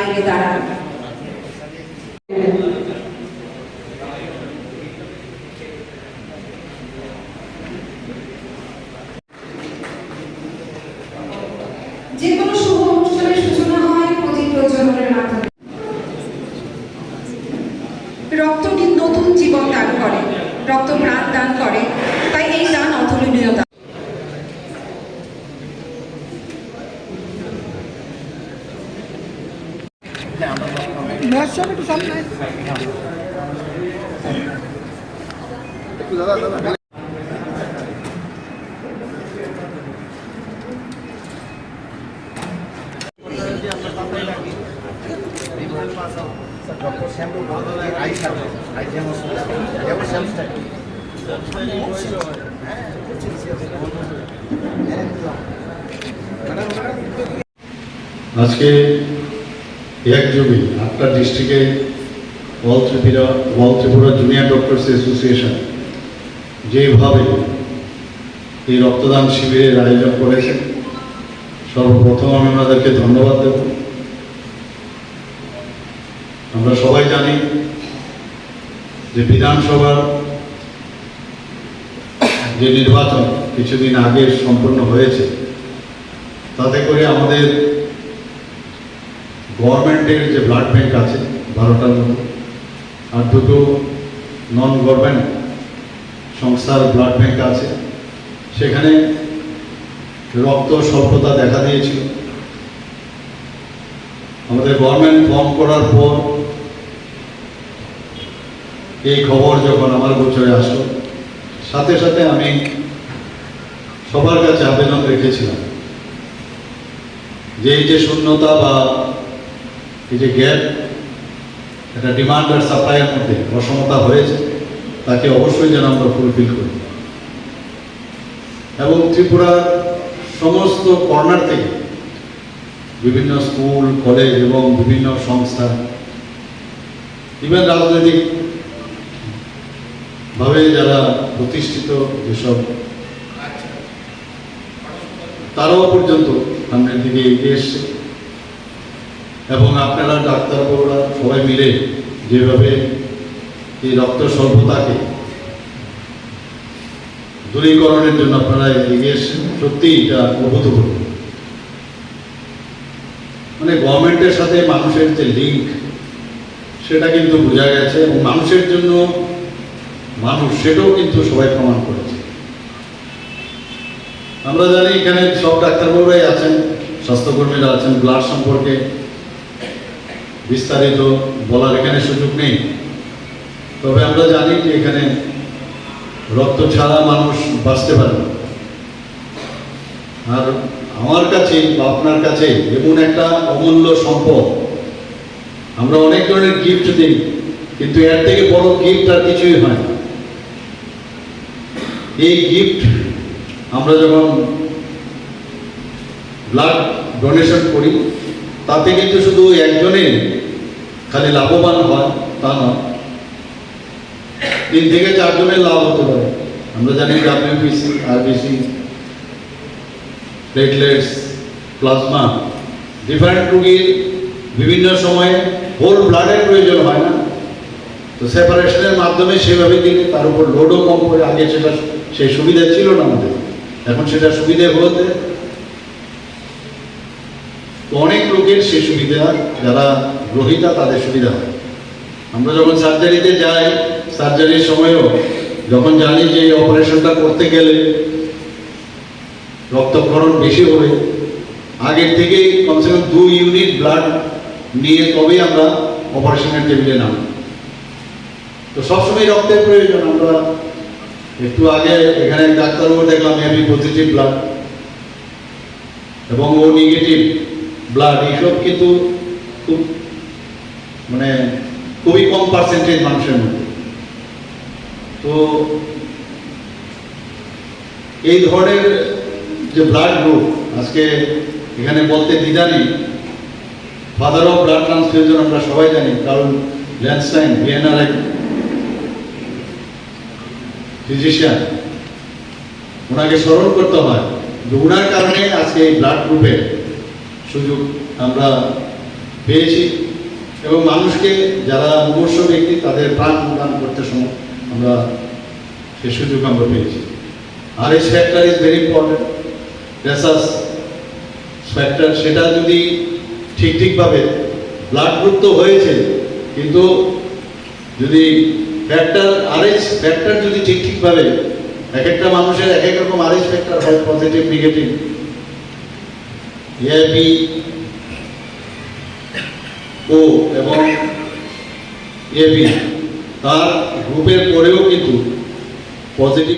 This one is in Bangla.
বাইরে দাঁড়ান। যে কোনো শুভ অনুষ্ঠানের সূচনা হয় প্রতি প্রজন্মের মাধ্যমে। রক্ত নতুন জীবন দান করে, রক্ত প্রাণ দান করে, তাই এই দান অতুলনীয় দান। আজকে এক যোগে 8টা ডিস্ট্রিক্টে all Tripura junior doctors association যেভাবে এই রক্তদান শিবিরের আয়োজন করেছেন, সর্বপ্রথম আমি ওনাদেরকে ধন্যবাদ দেব। আমরা সবাই জানি যে বিধানসভার যে নির্বাচন কিছুদিন আগে সম্পন্ন হয়েছে, তাতে করে আমাদের গভর্নমেন্টের যে ব্লাড ব্যাংক আছে 12টার মতো, আর 2টো নন গভর্নমেন্ট সংস্থার ব্লাড ব্যাংক আছে, সেখানে রক্ত স্বল্পতা দেখা দিয়েছিল। আমাদের গভর্নমেন্ট ফর্ম করার পর এই খবর যখন আমার গোচরে আসলো, সাথে সাথে আমি সবার কাছে আবেদন রেখেছিলাম যে এই যে শূন্যতা বা এই যে গ্যাপ, একটা ডিমান্ড আর সাপ্লাইয়ের মধ্যে অসমতা হয়েছে, তাকে অবশ্যই যেন আমরা ফুলফিল করি এবং ত্রিপুরার সমস্ত কর্নার থেকে বিভিন্ন স্কুল, কলেজ এবং বিভিন্ন সংস্থা, ইভেন রাজনৈতিক ভাবে যারা প্রতিষ্ঠিত যেসব, তারাও পর্যন্ত সামনের দিকে এগিয়ে এসছে এবং আপনারা ডাক্তারবাবুরা সবাই মিলে যেভাবে এই রক্ত স্বল্পতাকে দূরীকরণের জন্য আপনারা এগিয়ে এসছেন, সত্যি এটা অভূতপূর্ব। মানে গভর্নমেন্টের সাথে মানুষের যে লিঙ্ক, সেটা কিন্তু বোঝা গেছে এবং মানুষের জন্য মানুষ, সেটাও কিন্তু সবাই প্রমাণ করেছে। আমরা জানি এখানে সব ডাক্তারবাবুরাই আছেন, স্বাস্থ্যকর্মীরা আছেন, ব্লাড সম্পর্কে বিস্তারিত বলার এখানে সুযোগ নেই। তবে আমরা জানি যে এখানে রক্ত ছাড়া মানুষ বাঁচতে পারে না। আর আমার কাছে বা আপনার কাছে এমন একটা অমূল্য সম্পদ, আমরা অনেক ধরনের গিফট দিই, কিন্তু এর থেকে বড় গিফট আর কিছুই হয় না। এই গিফট আমরা যখন ব্লাড ডোনেশন করি, তাতে কিন্তু শুধু একজনে খালি লাভবান হয় তা নয়, 3 থেকে 4 জনের লাভ হতে পারে। আমরা জানি WBC, RBC, platelets, plasma, different রোগীর বিভিন্ন সময়ে হোল ব্লাডের প্রয়োজন হয় না, তো সেপারেশনের মাধ্যমে সেভাবে দিলে তার উপর লোডও কম করে, আগে সেটা সেই সুবিধা ছিল না আমাদের, এখন সেটা সুবিধা বলতে অনেক লোকের সেই সুবিধা, যারা গ্রহীতা তাদের সুবিধা হয়। আমরা যখন সার্জারিতে যাই, সার্জারির সময়ও যখন জানি যে অপারেশনটা করতে গেলে রক্তক্ষরণ বেশি হবে, আগের থেকেই কমসে কম 2 ইউনিট ব্লাড নিয়ে তবেই আমরা অপারেশনের টেবিলে নাম। তো সবসময় রক্তের প্রয়োজন। আমরা একটু আগে এখানে ডাক্তারবাবু দেখলাম এবি পজিটিভ ব্লাড এবং ও নেগেটিভ ব্লাড, এইসব কিন্তু খুব মানে খুবই কম পার্সেন্টেজ মানুষের মধ্যে। তো এই ধরনের যে ব্লাড গ্রুপ আজকে এখানে বলতে দ্বিধা নেই, ফাদার অফ ব্লাড ট্রান্সফিউশন আমরা সবাই জানি, কারণ ল্যান্ডস্টাইন ভিয়েনার এক ফিজিশিয়ান, ওনাকে স্মরণ করতে হয় যে ওনার কারণে আজকে এই ব্লাড গ্রুপের সুযোগ আমরা পেয়েছি এবং মানুষকে যারা মুমূর্ষু ব্যক্তি তাদের প্রাণ দান করতে সময় আমরা সে সুযোগ আমরা পেয়েছি। আর এই factor is very important, rhesus factor, সেটা যদি ঠিকভাবে ব্লাড গ্রুপ তো হয়েছে, কিন্তু যদি ফ্যাক্টর আরএইচ ফ্যাক্টর যদি ঠিকভাবে এক একটা মানুষের এক এক রকম আরএইচ ফ্যাক্টর হয়, পজিটিভ নেগেটিভ, এবি ও এবং এবি তার গ্রুপের পরেও কিন্তু পজিটিভ